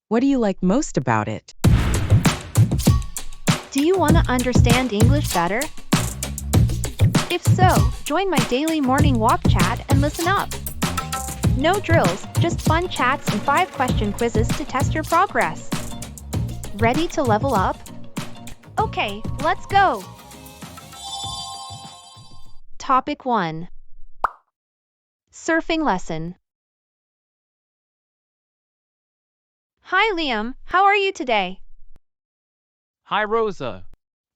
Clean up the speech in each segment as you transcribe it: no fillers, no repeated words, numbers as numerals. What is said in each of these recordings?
What do you like most about it? Do you want to understand English better? If so, join my daily morning walk chat and listen up. No drills, just fun chats and 5-question quizzes to test your progress. Ready to level up? Okay, let's go! Topic 1. Surfing lesson. Hi Liam, how are you today? Hi Rosa.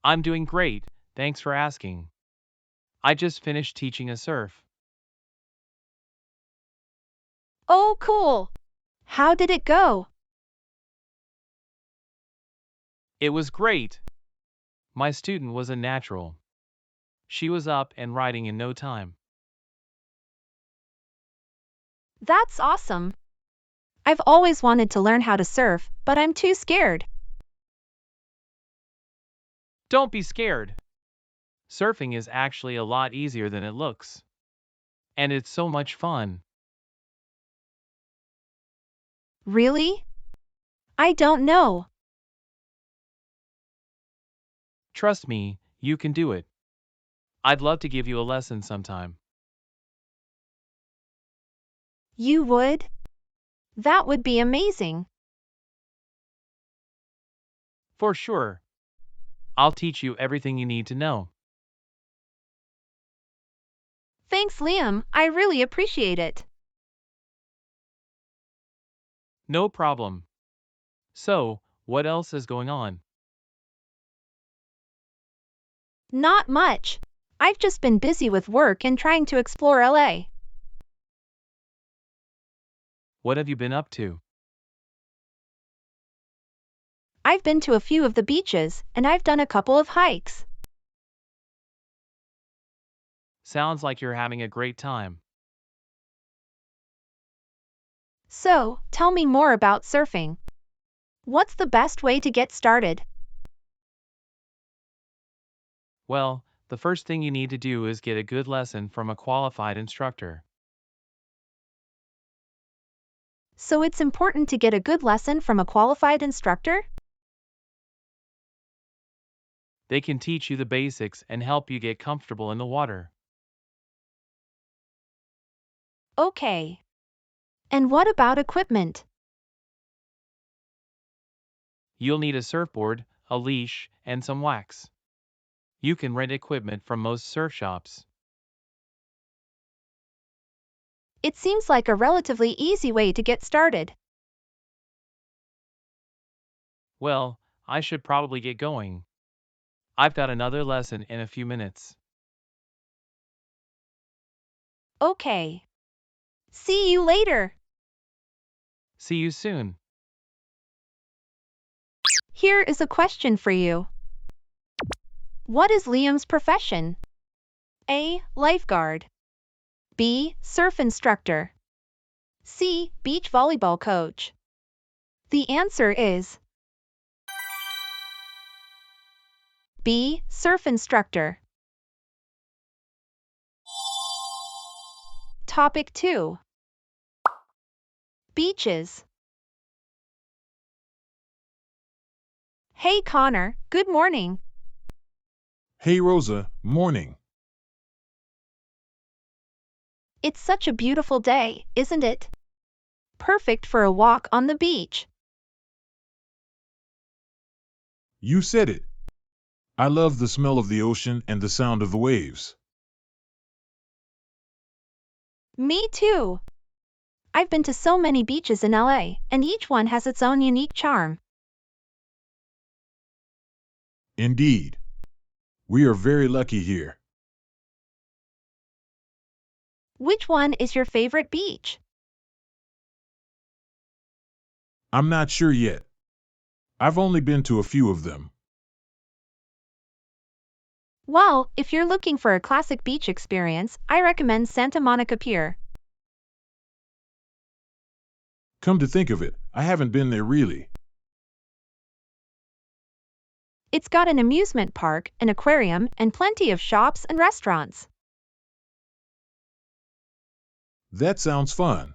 I'm doing great, thanks for asking. I just finished teaching a surf. Oh, cool! How did it go? It was great. My student was a natural. She was up and riding in no time. That's awesome! I've always wanted to learn how to surf, but I'm too scared. Don't be scared. Surfing is actually a lot easier than it looks. And it's so much fun. Really? I don't know. Trust me, you can do it. I'd love to give you a lesson sometime. You would? That would be amazing. For sure. I'll teach you everything you need to know. Thanks, Liam. I really appreciate it. No problem. So, what else is going on? Not much. I've just been busy with work and trying to explore LA. What have you been up to? I've been to a few of the beaches, and I've done a couple of hikes. Sounds like you're having a great time. So, tell me more about surfing. What's the best way to get started? Well, the first thing you need to do is get a good lesson from a qualified instructor. So it's important to get a good lesson from a qualified instructor? They can teach you the basics and help you get comfortable in the water. Okay. And what about equipment? You'll need a surfboard, a leash, and some wax. You can rent equipment from most surf shops. It seems like a relatively easy way to get started. Well, I should probably get going. I've got another lesson in a few minutes. Okay. See you later. See you soon. Here is a question for you. What is Liam's profession? A. Lifeguard. B. Surf instructor. C. Beach volleyball coach. The answer is B. Surf instructor. Topic 2. Beaches. Hey Connor, good morning. Hey Rosa, morning. It's such a beautiful day, isn't it? Perfect for a walk on the beach. You said it. I love the smell of the ocean and the sound of the waves. Me too. I've been to so many beaches in LA, and each one has its own unique charm. Indeed. We are very lucky here. Which one is your favorite beach? I'm not sure yet. I've only been to a few of them. Well, if you're looking for a classic beach experience, I recommend Santa Monica Pier. Come to think of it, I haven't been there really. It's got an amusement park, an aquarium, and plenty of shops and restaurants. That sounds fun.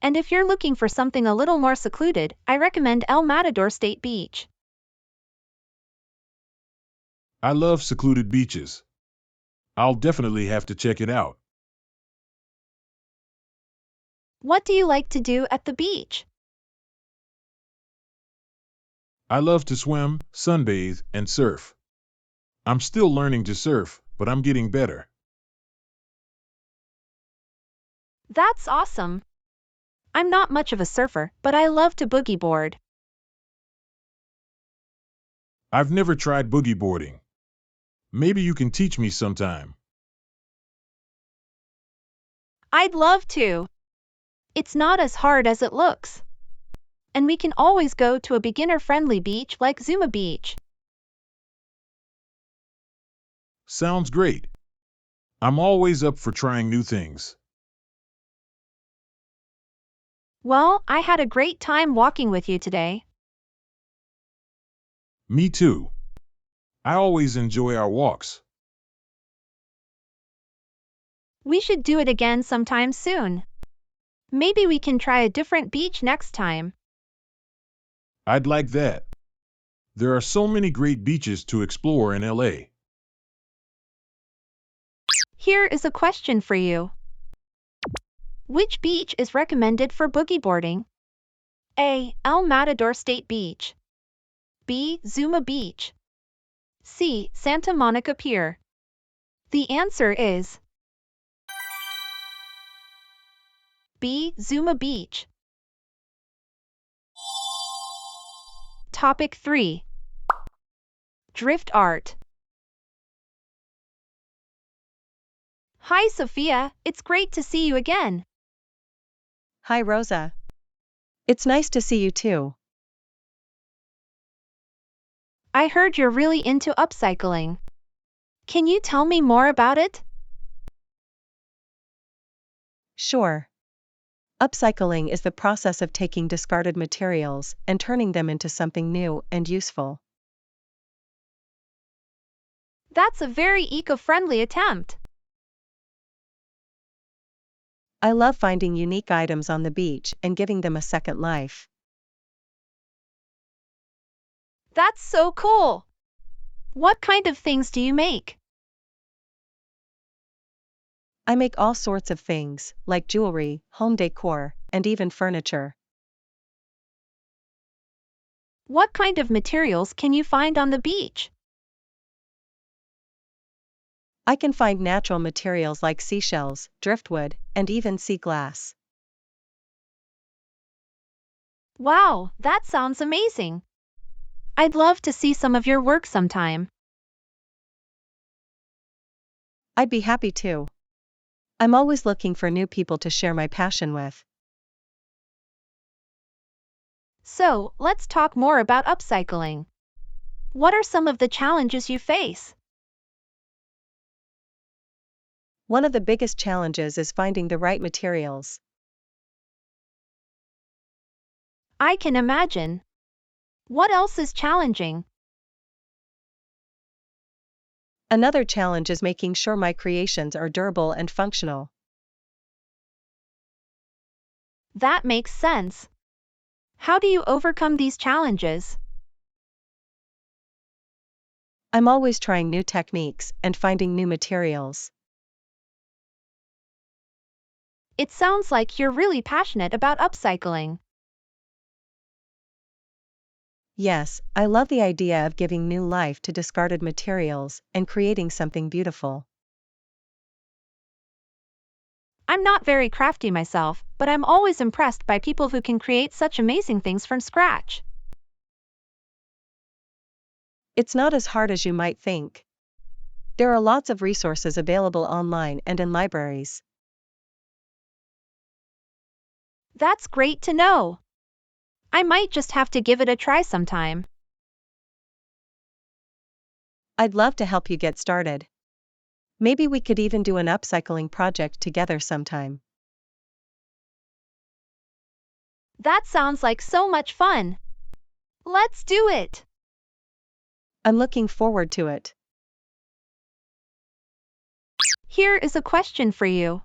And if you're looking for something a little more secluded, I recommend El Matador State Beach. I love secluded beaches. I'll definitely have to check it out. What do you like to do at the beach? I love to swim, sunbathe, and surf. I'm still learning to surf, but I'm getting better. That's awesome. I'm not much of a surfer, but I love to boogie board. I've never tried boogie boarding. Maybe you can teach me sometime. I'd love to. It's not as hard as it looks. And we can always go to a beginner-friendly beach like Zuma Beach. Sounds great. I'm always up for trying new things. Well, I had a great time walking with you today. Me too. I always enjoy our walks. We should do it again sometime soon. Maybe we can try a different beach next time. I'd like that. There are so many great beaches to explore in LA. Here is a question for you. Which beach is recommended for boogie boarding? A. El Matador State Beach. B. Zuma Beach. C. Santa Monica Pier. The answer is B. Zuma Beach. Topic 3. Drift Art. Hi Sophia, it's great to see you again. Hi Rosa. It's nice to see you too. I heard you're really into upcycling. Can you tell me more about it? Sure. Upcycling is the process of taking discarded materials and turning them into something new and useful. That's a very eco-friendly attempt. I love finding unique items on the beach and giving them a second life. That's so cool. What kind of things do you make? I make all sorts of things, like jewelry, home decor, and even furniture. What kind of materials can you find on the beach? I can find natural materials like seashells, driftwood, and even sea glass. Wow, that sounds amazing. I'd love to see some of your work sometime. I'd be happy to. I'm always looking for new people to share my passion with. So, let's talk more about upcycling. What are some of the challenges you face? One of the biggest challenges is finding the right materials. I can imagine. What else is challenging? Another challenge is making sure my creations are durable and functional. That makes sense. How do you overcome these challenges? I'm always trying new techniques and finding new materials. It sounds like you're really passionate about upcycling. Yes, I love the idea of giving new life to discarded materials and creating something beautiful. I'm not very crafty myself, but I'm always impressed by people who can create such amazing things from scratch. It's not as hard as you might think. There are lots of resources available online and in libraries. That's great to know. I might just have to give it a try sometime. I'd love to help you get started. Maybe we could even do an upcycling project together sometime. That sounds like so much fun. Let's do it. I'm looking forward to it. Here is a question for you.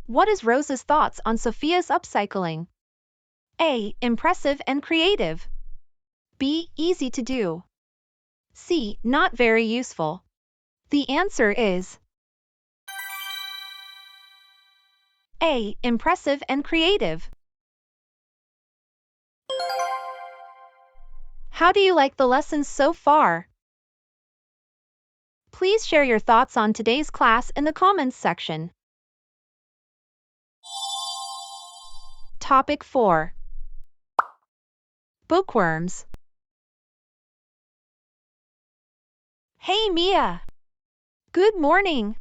What is Rosa's thoughts on Sophia's upcycling? A. Impressive and creative. B. Easy to do. C. Not very useful. The answer is A. Impressive and creative. How do you like the lessons so far? Please share your thoughts on today's class in the comments section. Topic 4. Bookworms. Hey Mia! Good morning!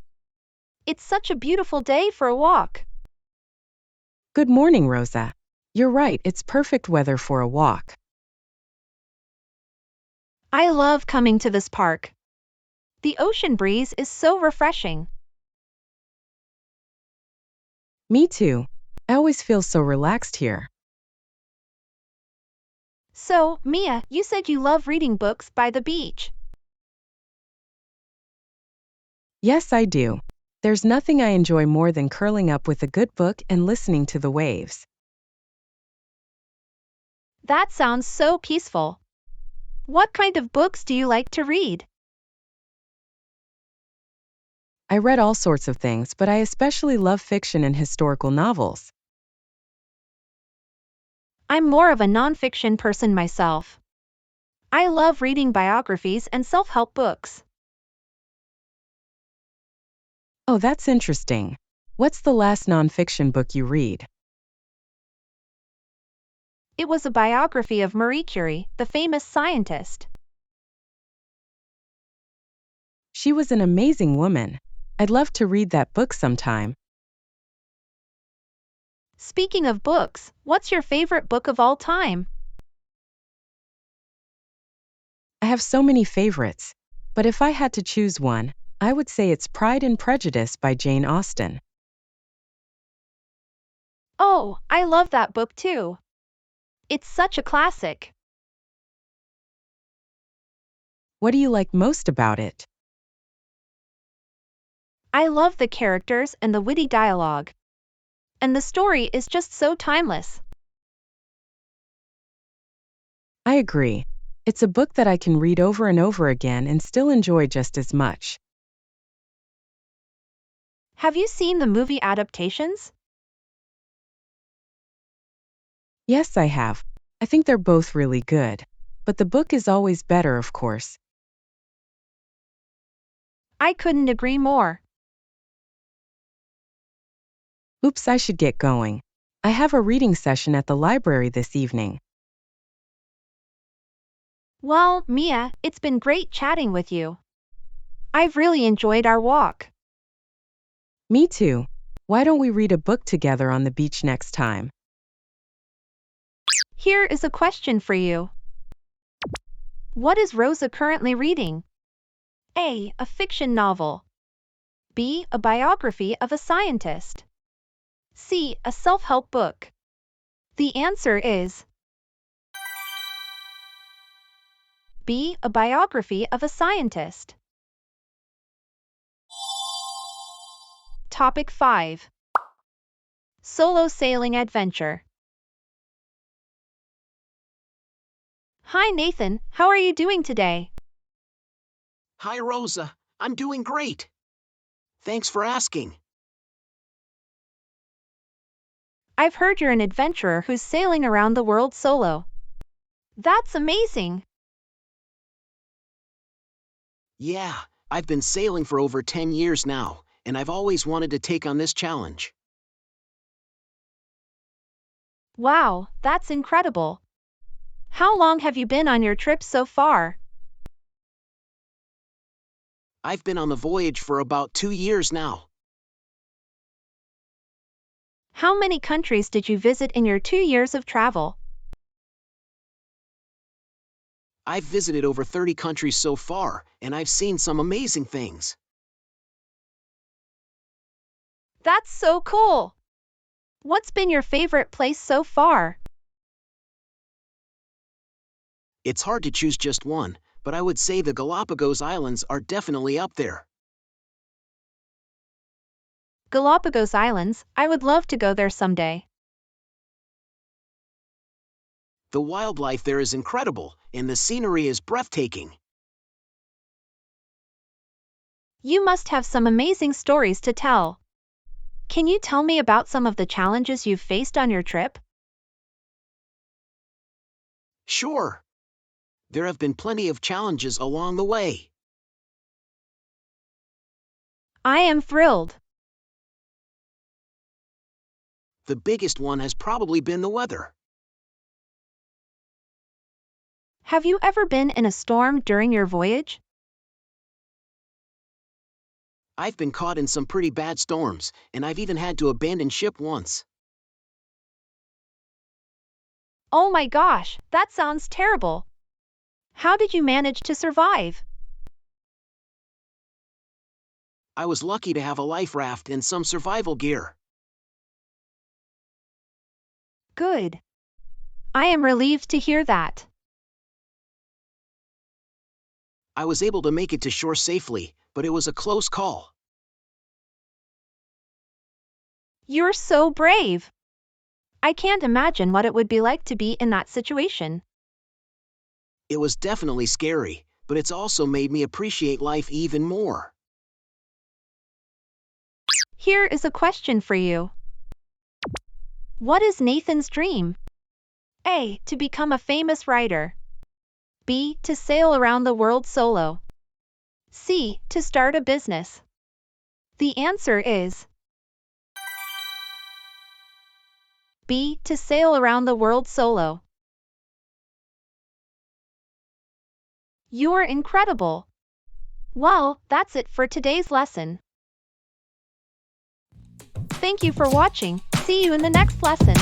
It's such a beautiful day for a walk. Good morning, Rosa. You're right, it's perfect weather for a walk. I love coming to this park. The ocean breeze is so refreshing. Me too. I always feel so relaxed here. So, Mia, you said you love reading books by the beach. Yes, I do. There's nothing I enjoy more than curling up with a good book and listening to the waves. That sounds so peaceful. What kind of books do you like to read? I read all sorts of things, but I especially love fiction and historical novels. I'm more of a non-fiction person myself. I love reading biographies and self-help books. Oh, that's interesting. What's the last nonfiction book you read? It was a biography of Marie Curie, the famous scientist. She was an amazing woman. I'd love to read that book sometime. Speaking of books, what's your favorite book of all time? I have so many favorites, but if I had to choose one, I would say it's Pride and Prejudice by Jane Austen. Oh, I love that book too. It's such a classic. What do you like most about it? I love the characters and the witty dialogue. And the story is just so timeless. I agree. It's a book that I can read over and over again and still enjoy just as much. Have you seen the movie adaptations? Yes, I have. I think they're both really good. But the book is always better, of course. I couldn't agree more. Oops, I should get going. I have a reading session at the library this evening. Well, Mia, it's been great chatting with you. I've really enjoyed our walk. Me too. Why don't we read a book together on the beach next time? Here is a question for you. What is Rosa currently reading? A. A fiction novel. B. A biography of a scientist. C. A self-help book. The answer is B. A biography of a scientist. Topic 5. Solo sailing adventure. Hi Nathan, how are you doing today? Hi, Rosa. I'm doing great. Thanks for asking. I've heard you're an adventurer who's sailing around the world solo. That's amazing. Yeah, I've been sailing for over 10 years now, and I've always wanted to take on this challenge. Wow, that's incredible. How long have you been on your trip so far? I've been on the voyage for about 2 years now. How many countries did you visit in your 2 years of travel? I've visited over 30 countries so far, and I've seen some amazing things. That's so cool. What's been your favorite place so far? It's hard to choose just one, but I would say the Galapagos Islands are definitely up there. Galapagos Islands, I would love to go there someday. The wildlife there is incredible, and the scenery is breathtaking. You must have some amazing stories to tell. Can you tell me about some of the challenges you've faced on your trip? Sure. There have been plenty of challenges along the way. I am thrilled. The biggest one has probably been the weather. Have you ever been in a storm during your voyage? I've been caught in some pretty bad storms, and I've even had to abandon ship once. Oh my gosh, that sounds terrible. How did you manage to survive? I was lucky to have a life raft and some survival gear. Good. I am relieved to hear that. I was able to make it to shore safely, but it was a close call. You're so brave. I can't imagine what it would be like to be in that situation. It was definitely scary, but it's also made me appreciate life even more. Here is a question for you. What is Nathan's dream? A. To become a famous writer. B. To sail around the world solo. C. To start a business. The answer is B. To sail around the world solo. You're incredible. Well, that's it for today's lesson. Thank you for watching. See you in the next lesson.